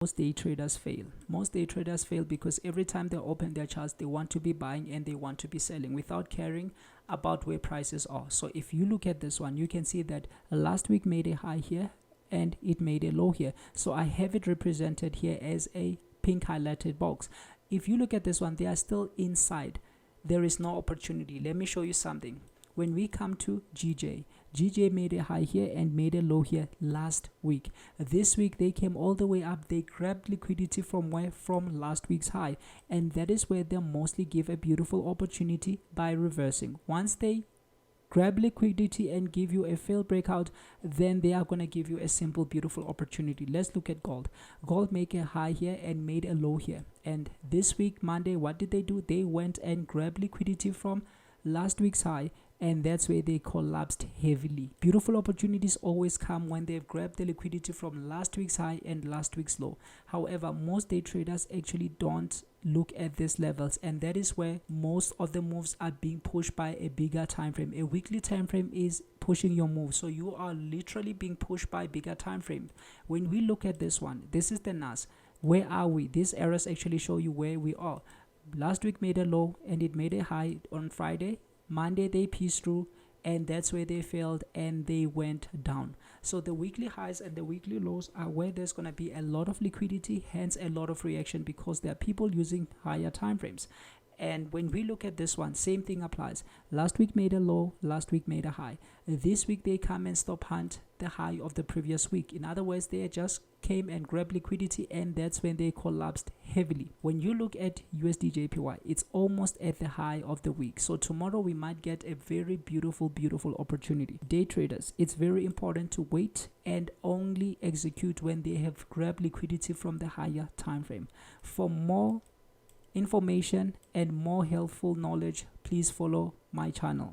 most day traders fail. Most day traders fail because every time they open their charts, they want to be buying and they want to be selling without caring about where prices are. So if you look at this one, you can see that last week made a high here and it made a low here. So I have it represented here as a pink highlighted box. If you look at this one, they are still inside. There is no opportunity. Let me show you something. When we come to GJ made a high here and made a low here last week. This week they came all the way up. They grabbed liquidity from where? From last week's high, and that is where they mostly give a beautiful opportunity by reversing. Once they grab liquidity and give you a failed breakout, then they are going to give you a simple beautiful opportunity. Let's look at gold. Gold make a high here and made a low here, and this week Monday, what did they do? They went and grabbed liquidity from last week's high, and that's where they collapsed heavily. Beautiful opportunities always come when they've grabbed the liquidity from last week's high and last week's low. However, most day traders actually don't look at these levels, and that is where most of the moves are being pushed by a bigger time frame. A weekly time frame is pushing your move, so you are literally being pushed by bigger time frame. When we look at this one, this is the NAS. Where are we? These arrows actually show you where we are. Last week made a low and it made a high on Friday. Monday they pieced through, and that's where they failed and they went down. So the weekly highs and the weekly lows are where there's going to be a lot of liquidity, hence a lot of reaction, because there are people using higher time frames. And when we look at this one, same thing applies. Last week made a low, last week made a high. This week they come and stop hunt the high of the previous week. In other words, they just came and grabbed liquidity, and that's when they collapsed heavily. When you look at USD/JPY, it's almost at the high of the week. So tomorrow we might get a very beautiful opportunity. Day traders, it's very important to wait and only execute when they have grabbed liquidity from the higher time frame. For more information and more helpful knowledge, please follow my channel.